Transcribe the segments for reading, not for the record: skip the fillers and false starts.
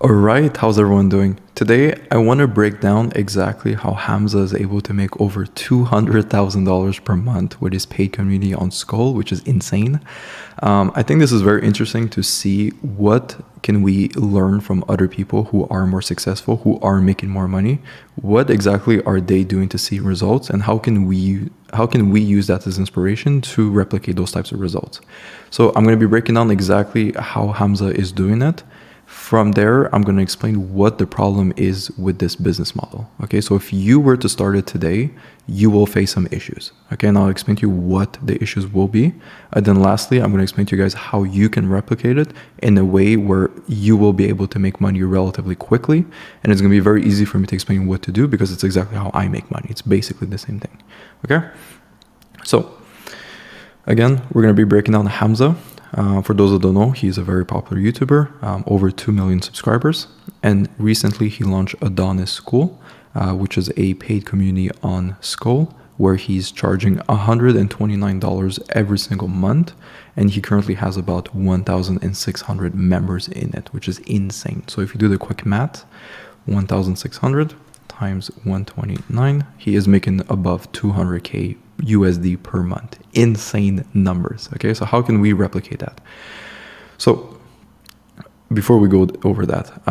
Alright, how's everyone doing? Today, I want to break down exactly how Hamza is able to make over $200,000 per month with his paid community on Skool, which is insane. I think this is very interesting to see what can we learn from other people who are more successful, who are making more money. What exactly are they doing to see results, and how can we use that as inspiration to replicate those types of results? So I'm going to be breaking down exactly how Hamza is doing it. From there, I'm going to explain what the problem is with this business model. Okay, so if you were to start it today, you will face some issues. Okay, and I'll explain to you what the issues will be. And then lastly, I'm going to explain to you guys how you can replicate it in a way where you will be able to make money relatively quickly. And it's going to be very easy for me to explain what to do because it's exactly how I make money. It's basically the same thing. Okay, so again, we're going to be breaking down Hamza. For those that don't know, he's a very popular YouTuber, over 2 million subscribers. And recently he launched Adonis Skool, which is a paid community on Skool, where he's charging $129 every single month. And he currently has about 1,600 members in it, which is insane. So if you do the quick math, 1,600 times 129, he is making above 200K USD per month. Insane numbers. Okay, so how can we replicate that? So before we go over that,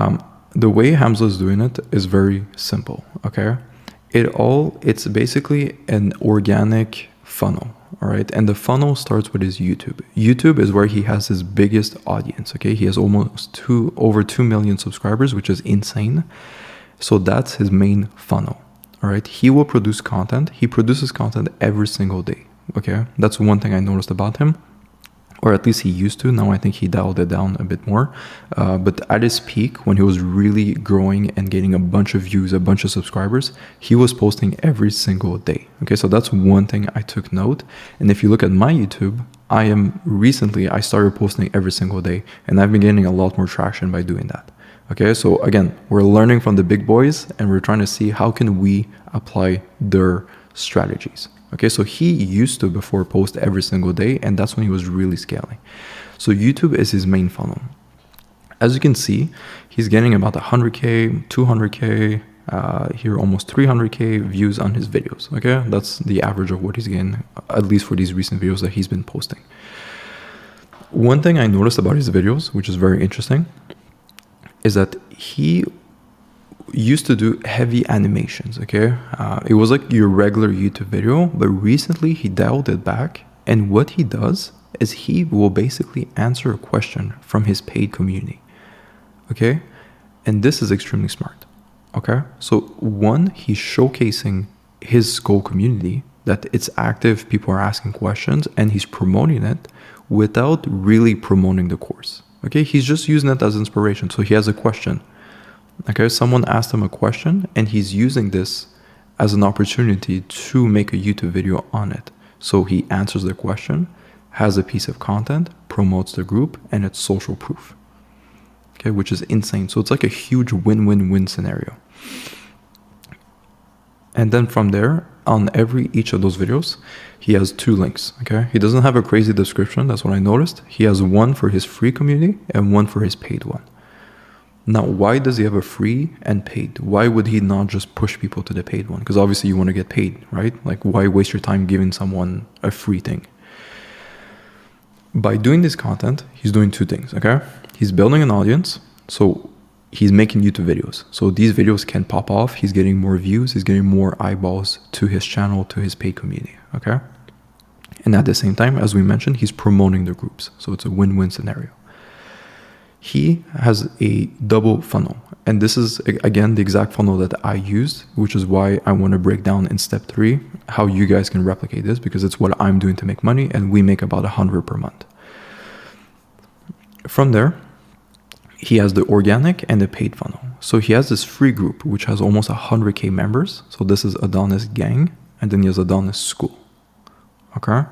the way Hamza is doing it is very simple. Okay, it's basically an organic funnel. All right, and the funnel starts with his YouTube. YouTube is where he has his biggest audience. Okay, he has over 2 million subscribers, which is insane. So that's his main funnel. All right, he will produce content. He produces content every single day. Okay, that's one thing I noticed about him, or at least he used to. Now I think he dialed it down a bit more. But at his peak, when he was really growing and getting a bunch of views, a bunch of subscribers, he was posting every single day. Okay, so that's one thing I took note. And if you look at my YouTube, I started posting every single day, and I've been getting a lot more traction by doing that. Okay, so again, we're learning from the big boys and we're trying to see how can we apply their strategies. Okay, so he used to before post every single day, and that's when he was really scaling. So YouTube is his main funnel. As you can see, he's getting about 100K, 200K, here almost 300K views on his videos. Okay, that's the average of what he's getting, at least for these recent videos that he's been posting. One thing I noticed about his videos, which is very interesting, is that he used to do heavy animations. Okay, it was like your regular YouTube video, but recently he dialed it back, and what he does is he will basically answer a question from his paid community. Okay, and this is extremely smart. Okay, so one, he's showcasing his Skool community, that it's active, people are asking questions, and he's promoting it without really promoting the course. Okay, he's just using it as inspiration. So he has a question. Okay, someone asked him a question, and he's using this as an opportunity to make a YouTube video on it. So he answers the question, has a piece of content, promotes the group, and it's social proof. Okay, which is insane. So it's like a huge win-win-win scenario. And then from there, on each of those videos, he has 2 links. Okay, he doesn't have a crazy description. That's what I noticed. He has one for his free community and one for his paid one. Now, why does he have a free and paid? Why would he not just push people to the paid one? Because obviously you want to get paid, right? Like, why waste your time giving someone a free thing? By doing this content, he's doing 2 things. Okay, he's building an audience. So he's making YouTube videos. So these videos can pop off. He's getting more views. He's getting more eyeballs to his channel, to his paid community. Okay. And at the same time, as we mentioned, he's promoting the groups. So it's a win-win scenario. He has a double funnel. And this is, again, the exact funnel that I used, which is why I want to break down in step 3 how you guys can replicate this, because it's what I'm doing to make money, and we make about 100 per month. From there, he has the organic and the paid funnel. So he has this free group, which has almost 100K members. So this is Adonis Gang, and then he has Adonis Skool. Okay.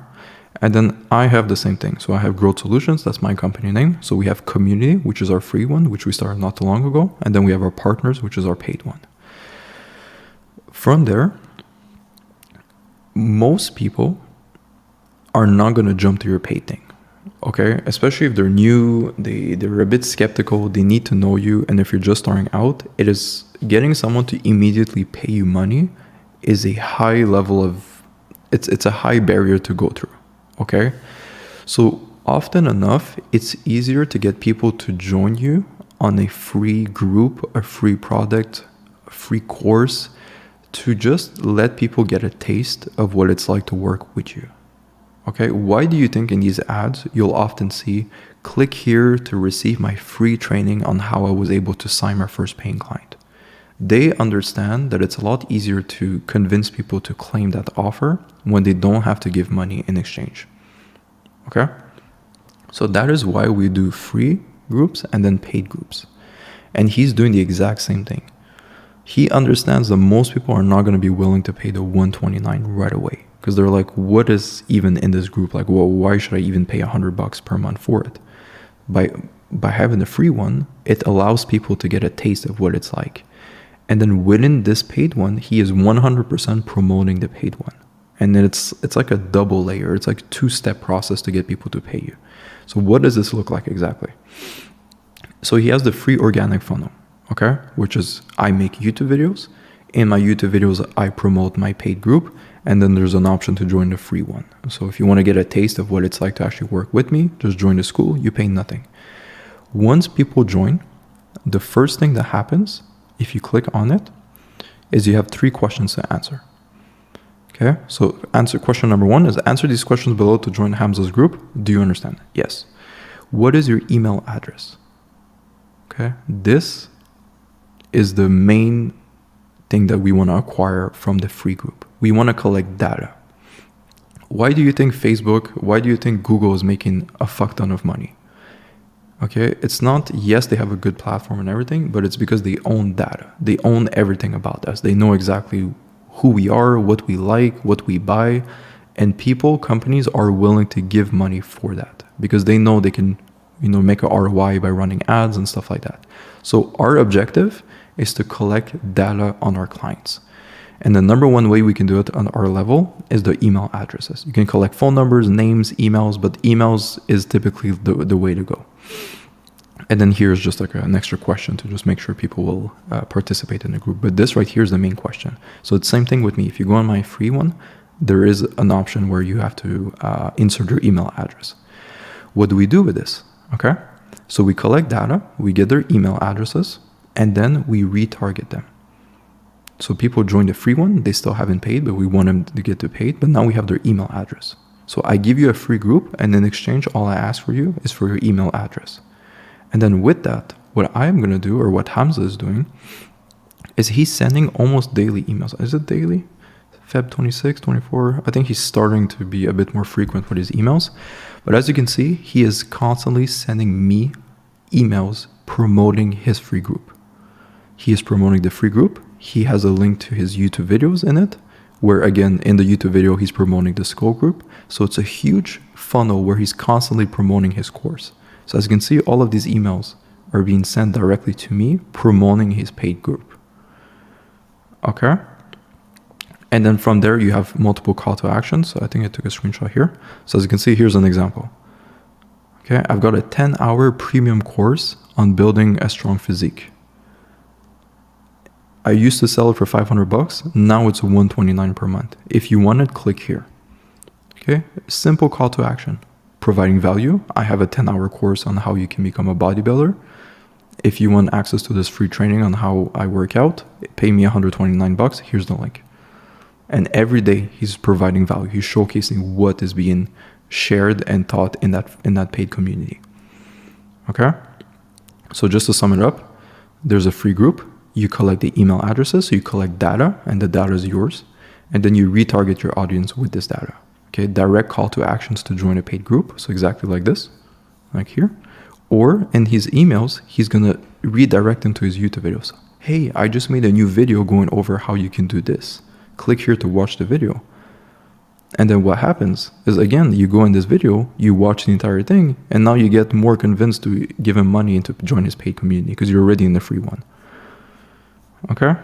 And then I have the same thing. So I have Growth Solutions, that's my company name. So we have Community, which is our free one, which we started not too long ago. And then we have our Partners, which is our paid one. From there, most people are not going to jump to your paid thing. Okay, especially if they're new, they're a bit skeptical, they need to know you, and if you're just starting out, it is getting someone to immediately pay you money is a high level of it's a high barrier to go through. Okay, so often enough, it's easier to get people to join you on a free group, a free product, a free course, to just let people get a taste of what it's like to work with you. Okay, why do you think in these ads you'll often see, click here to receive my free training on how I was able to sign my first paying client? They understand that it's a lot easier to convince people to claim that offer when they don't have to give money in exchange. Okay, so that is why we do free groups and then paid groups. And he's doing the exact same thing. He understands that most people are not going to be willing to pay the $129 right away, because they're like, what is even in this group? Like, well, why should I even pay $100 per month for it? By having the free one, it allows people to get a taste of what it's like. And then within this paid one, he is 100% promoting the paid one. And then it's like a double layer. It's like a two-step process to get people to pay you. So what does this look like exactly? So he has the free organic funnel, okay? Which is, I make YouTube videos. In my YouTube videos, I promote my paid group. And then there's an option to join the free one. So if you want to get a taste of what it's like to actually work with me, just join the school, you pay nothing. Once people join, the first thing that happens, if you click on it, is you have 3 questions to answer. Okay, so question number 1 is answer these questions below to join Hamza's group. Do you understand? Yes. What is your email address? Okay, this is the main thing that we want to acquire from the free group. We want to collect data. Why do you think Facebook, why do you think Google is making a fuck ton of money? Okay, it's not, yes, they have a good platform and everything, but it's because they own data. They own everything about us. They know exactly who we are, what we like, what we buy, and companies are willing to give money for that because they know they can, make a ROI by running ads and stuff like that. So our objective is to collect data on our clients. And the number one way we can do it on our level is the email addresses. You can collect phone numbers, names, emails, but emails is typically the way to go. And then here's just like an extra question to just make sure people will participate in the group. But this right here is the main question. So it's the same thing with me. If you go on my free one, there is an option where you have to insert your email address. What do we do with this? Okay. So we collect data, we get their email addresses, and then we retarget them. So people join the free one, they still haven't paid, but we want them to get to paid, but now we have their email address. So I give you a free group, and in exchange, all I ask for you is for your email address. And then with that, what I'm going to do, or what Hamza is doing, is he's sending almost daily emails. Is it daily? Feb 26, 24? I think he's starting to be a bit more frequent with his emails. But as you can see, he is constantly sending me emails promoting his free group. He is promoting the free group. He has a link to his YouTube videos in it, where again, in the YouTube video, he's promoting the Skool group. So it's a huge funnel where he's constantly promoting his course. So as you can see, all of these emails are being sent directly to me, promoting his paid group. Okay. And then from there, you have multiple call to actions. So I think I took a screenshot here. So as you can see, here's an example. Okay. I've got a 10-hour premium course on building a strong physique. I used to sell it for $500. Now it's $129 per month. If you want it, click here. Okay. Simple call to action. Providing value. I have a 10-hour course on how you can become a bodybuilder. If you want access to this free training on how I work out, pay me $129. Here's the link. And every day he's providing value. He's showcasing what is being shared and taught in that paid community. Okay. So just to sum it up, there's a free group. You collect the email addresses, so you collect data, and the data is yours. And then you retarget your audience with this data. Okay, direct call to actions to join a paid group. So exactly like this, like here. Or in his emails, he's going to redirect them to his YouTube videos. Hey, I just made a new video going over how you can do this. Click here to watch the video. And then what happens is, again, you go in this video, you watch the entire thing, and now you get more convinced to give him money and to join his paid community because you're already in the free one. Okay,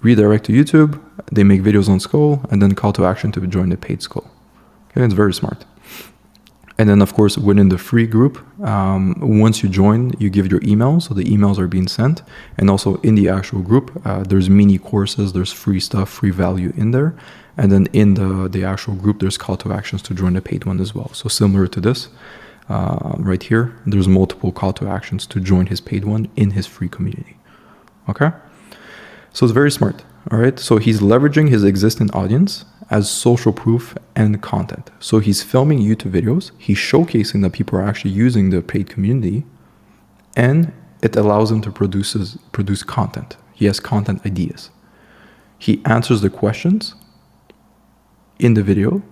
redirect to YouTube, they make videos on Skool, and then call to action to join the paid Skool. Okay, it's very smart. And then, of course, within the free group, once you join, you give your email. So the emails are being sent. And also in the actual group, there's mini courses, there's free stuff, free value in there. And then in the actual group, there's call to actions to join the paid one as well. So similar to this, right here, there's multiple call to actions to join his paid one in his free community. Okay? So it's very smart. All right? So he's leveraging his existing audience as social proof and content. So he's filming YouTube videos, he's showcasing that people are actually using the paid community, and it allows him to produce content. He has content ideas. He answers the questions in the video.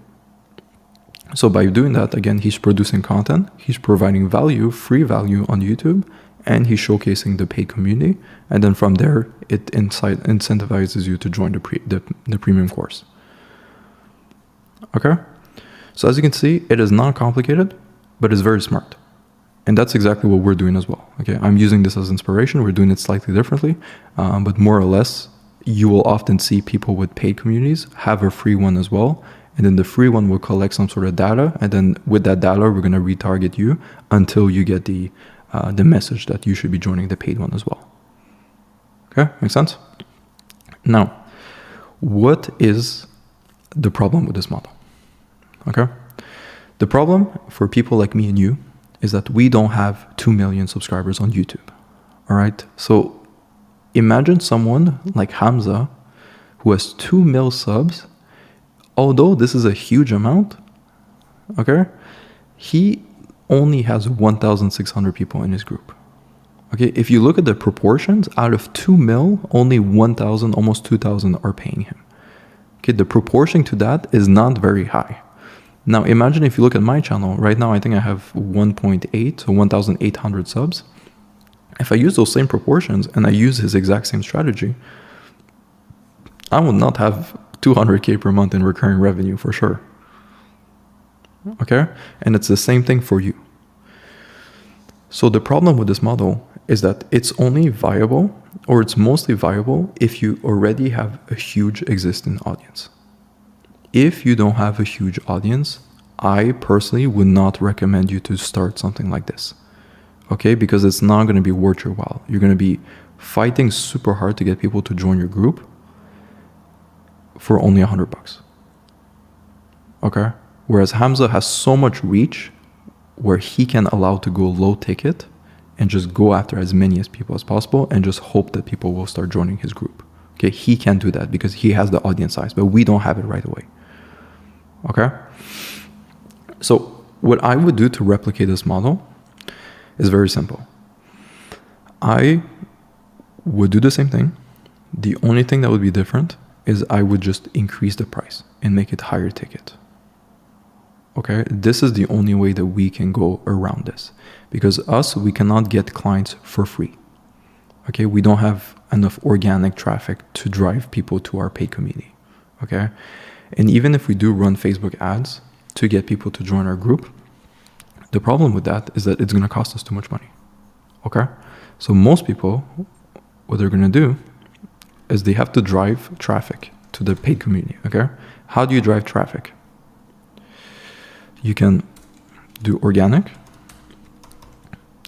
So by doing that, again, he's producing content, he's providing value, free value on YouTube, and he's showcasing the paid community. And then from there, it incentivizes you to join the premium course. Okay, so as you can see, it is not complicated, but it's very smart. And that's exactly what we're doing as well. Okay, I'm using this as inspiration. We're doing it slightly differently, but more or less, you will often see people with paid communities have a free one as well. And then the free one will collect some sort of data. And then with that data, we're going to retarget you until you get the message that you should be joining the paid one as well. Okay, makes sense? Now, what is the problem with this model? Okay, the problem for people like me and you is that we don't have 2 million subscribers on YouTube. All right, so imagine someone like Hamza who has 2 mil subs. Although this is a huge amount, okay, he only has 1,600 people in his group. Okay, if you look at the proportions, out of 2 mil, only 1,000, almost 2,000 are paying him. Okay, the proportion to that is not very high. Now imagine if you look at my channel, right now I think I have 1.8, so 1,800 subs. If I use those same proportions and I use his exact same strategy, I will not have 200K per month in recurring revenue for sure. Okay, and it's the same thing for you. So the problem with this model is that it's only viable, or it's mostly viable, if you already have a huge existing audience. If you don't have a huge audience, I personally would not recommend you to start something like this. Okay, because it's not going to be worth your while. You're going to be fighting super hard to get people to join your group for only $100. Okay, whereas Hamza has so much reach where he can allow to go low ticket and just go after as many as people as possible and just hope that people will start joining his group. Okay, he can do that because he has the audience size, but we don't have it right away. Okay, so what I would do to replicate this model is very simple. I would do the same thing. The only thing that would be different is I would just increase the price and make it higher ticket. Okay, this is the only way that we can go around this, because we cannot get clients for free. Okay, we don't have enough organic traffic to drive people to our paid community. Okay, and even if we do run Facebook ads to get people to join our group, the problem with that is that it's going to cost us too much money. Okay, so most people, what they're going to do is they have to drive traffic to the paid community. Okay, how do you drive traffic? You can do organic.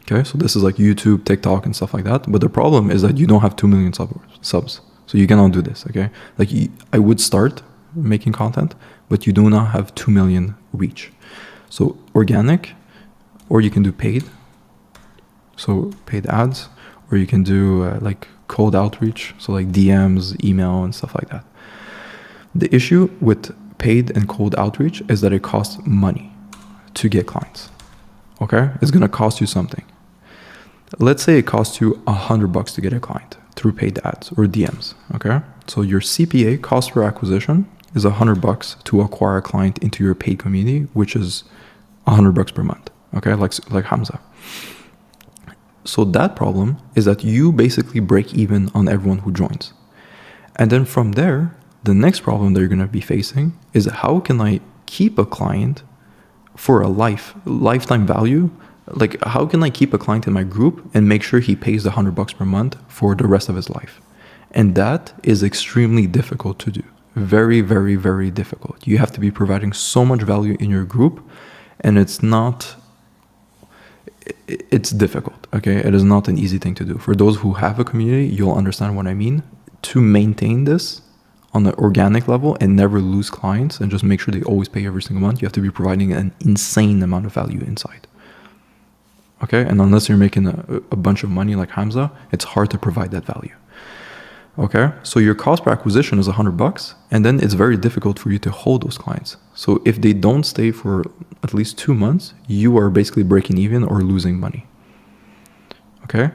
Okay, so this is like YouTube, TikTok, and stuff like that. But the problem is that you don't have 2 million subs. So you cannot do this, okay? Like I would start making content, but you do not have 2 million reach. So organic, or you can do paid. So paid ads, or you can do like cold outreach. So like DMs, email, and stuff like that. The issue with paid and cold outreach is that it costs money to get clients. Okay, it's gonna cost you something. Let's say it costs you $100 to get a client through paid ads or DMs. Okay, so your CPA, cost per acquisition, is $100 to acquire a client into your paid community, which is $100 per month. Okay, like Hamza. So that problem is that you basically break even on everyone who joins, and then from there, the next problem that you're going to be facing is how can I keep a client for a lifetime value? Like, how can I keep a client in my group and make sure he pays the $100 per month for the rest of his life? And that is extremely difficult to do. Very, very, very difficult. You have to be providing so much value in your group, And it's difficult, okay? It is not an easy thing to do. For those who have a community, you'll understand what I mean. To maintain this on an organic level and never lose clients and just make sure they always pay every single month, you have to be providing an insane amount of value inside. Okay? And unless you're making a bunch of money like Hamza, it's hard to provide that value. Okay? So your cost per acquisition is $100, and then it's very difficult for you to hold those clients. So if they don't stay for at least 2 months, you are basically breaking even or losing money. Okay?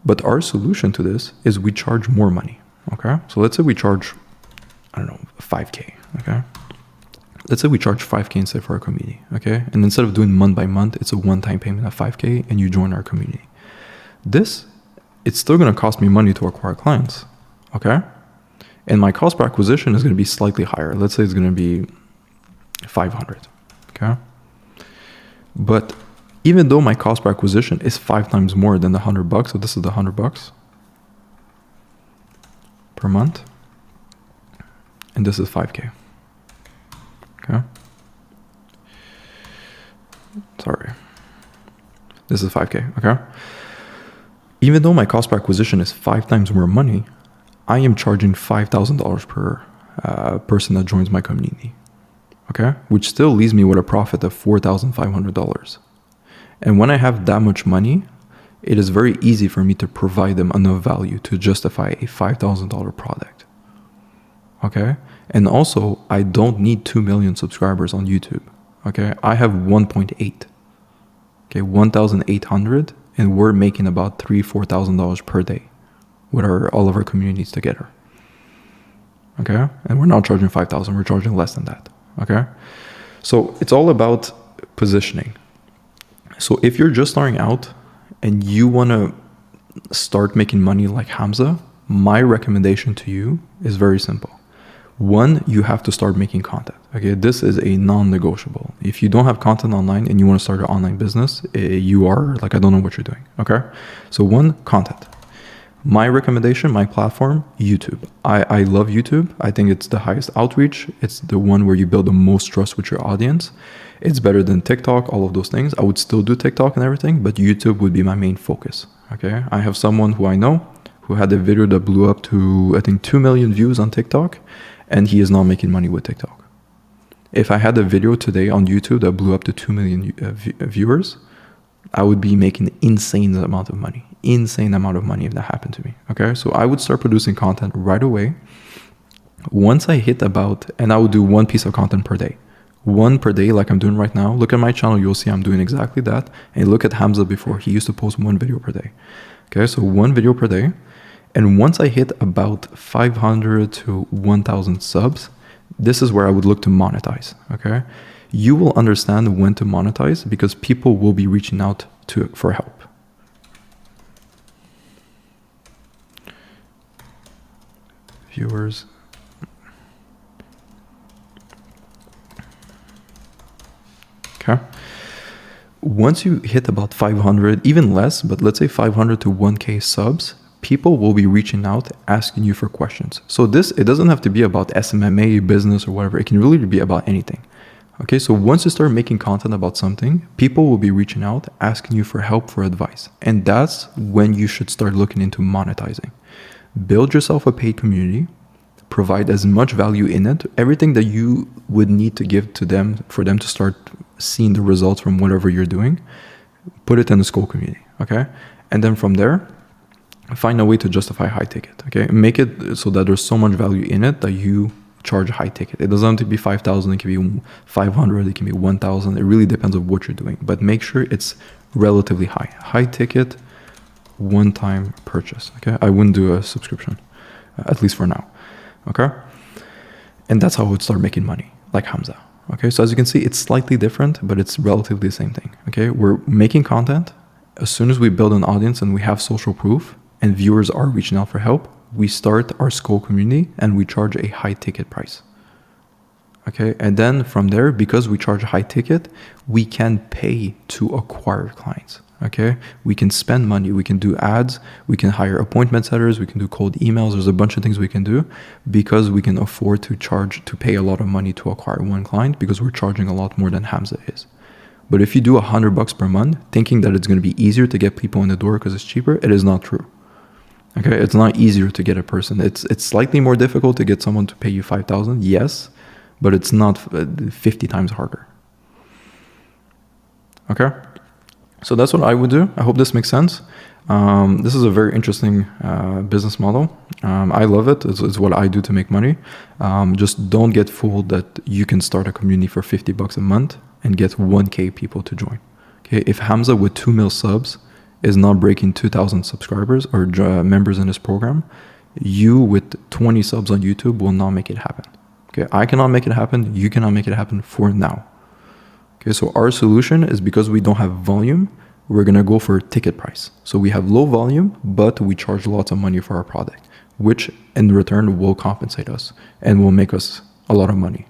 But our solution to this is we charge more money. Okay? So let's say we charge, I don't know, 5K. Okay? Let's say we charge 5K instead for our community. Okay? And instead of doing month by month, it's a one-time payment of 5K and you join our community. It's still going to cost me money to acquire clients. Okay? And my cost per acquisition is going to be slightly higher. Let's say it's going to be 500. Okay? But even though my cost per acquisition is 5 times more than the $100, so this is the $100 per month, and this is 5K. Okay? Sorry. This is 5K, okay? Even though my cost per acquisition is 5 times more money, I am charging $5,000 per person that joins my community, okay? Which still leaves me with a profit of $4,500. And when I have that much money, it is very easy for me to provide them enough value to justify a $5,000 product, okay? And also, I don't need 2 million subscribers on YouTube, okay? I have 1.8, okay, 1,800, and we're making about $3,000-$4,000 per day with all of our communities together, okay? And we're not charging 5,000, we're charging less than that, okay? So it's all about positioning. So if you're just starting out and you want to start making money like Hamza, my recommendation to you is very simple. One, you have to start making content. Okay, this is a non-negotiable. If you don't have content online and you want to start an online business, you are like, I don't know what you're doing. Okay, so one, content. My recommendation, my platform, YouTube. I love YouTube. I think it's the highest outreach. It's the one where you build the most trust with your audience. It's better than TikTok, all of those things. I would still do TikTok and everything, but YouTube would be my main focus. Okay, I have someone who I know who had a video that blew up to, I think, 2 million views on TikTok, and he is not making money with TikTok. If I had a video today on YouTube that blew up to 2 million viewers, I would be making an insane amount of money if that happened to me. Okay, so I would start producing content right away. Once I hit and I would do one piece of content per day. One per day, like I'm doing right now. Look at my channel, you'll see I'm doing exactly that. And look at Hamza before, he used to post 1 video per day. Okay, so 1 video per day. And once I hit about 500 to 1,000 subs, this is where I would look to monetize, okay? You will understand when to monetize because people will be reaching out for help. Viewers. Okay. Once you hit about 500, even less, but let's say 500 to 1K subs, people will be reaching out, asking you for questions. So it doesn't have to be about SMMA, business, or whatever. It can really be about anything. Okay, so once you start making content about something, people will be reaching out, asking you for help, for advice. And that's when you should start looking into monetizing. Build yourself a paid community, provide as much value in it, everything that you would need to give to them for them to start seeing the results from whatever you're doing, put it in the Skool community, okay? And then from there, find a way to justify high ticket, okay? Make it so that there's so much value in it that you charge a high ticket. It doesn't have to be 5,000, it can be 500, it can be 1,000. It really depends on what you're doing, but make sure it's relatively high. High ticket, one-time purchase, okay? I wouldn't do a subscription, at least for now, okay? And that's how I would start making money, like Hamza, okay? So as you can see, it's slightly different, but it's relatively the same thing, okay? We're making content. As soon as we build an audience and we have social proof and viewers are reaching out for help, we start our Skool community and we charge a high ticket price. Okay, and then from there, because we charge a high ticket, we can pay to acquire clients. Okay, we can spend money, we can do ads, we can hire appointment setters, we can do cold emails. There's a bunch of things we can do because we can afford to pay a lot of money to acquire one client because we're charging a lot more than Hamza is. But if you do $100 per month, thinking that it's going to be easier to get people in the door because it's cheaper, it is not true. Okay, it's not easier to get a person. It's slightly more difficult to get someone to pay you 5,000, yes, but it's not 50 times harder. Okay. So that's what I would do. I hope this makes sense. This is a very interesting business model. I love it. It's what I do to make money. Just don't get fooled that you can start a community for $50 a month and get 1K people to join. Okay, if Hamza with 2 mil subs is not breaking 2,000 subscribers or members in this program, you with 20 subs on YouTube will not make it happen. Okay, I cannot make it happen. You cannot make it happen for now. Okay, so our solution is because we don't have volume, we're going to go for ticket price. So we have low volume, but we charge lots of money for our product, which in return will compensate us and will make us a lot of money.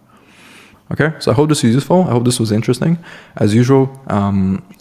Okay, so I hope this was useful. I hope this was interesting. As usual,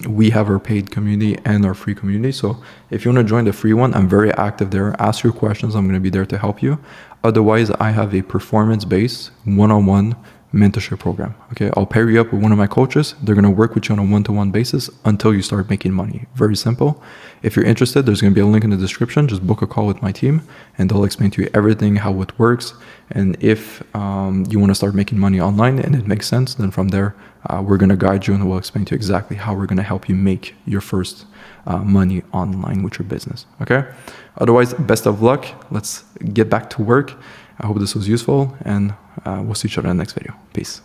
we have our paid community and our free community. So if you want to join the free one, I'm very active there. Ask your questions. I'm going to be there to help you. Otherwise, I have a performance-based one-on-one mentorship program. Okay, I'll pair you up with one of my coaches. They're going to work with you on a one-to-one basis until you start making money. Very simple. If you're interested, there's going to be a link in the description. Just book a call with my team and they'll explain to you everything, how it works. And if you want to start making money online and it makes sense, then from there, we're going to guide you and we'll explain to you exactly how we're going to help you make your first money online with your business. Okay. Otherwise, best of luck. Let's get back to work. I hope this was useful and we'll see each other in the next video. Peace.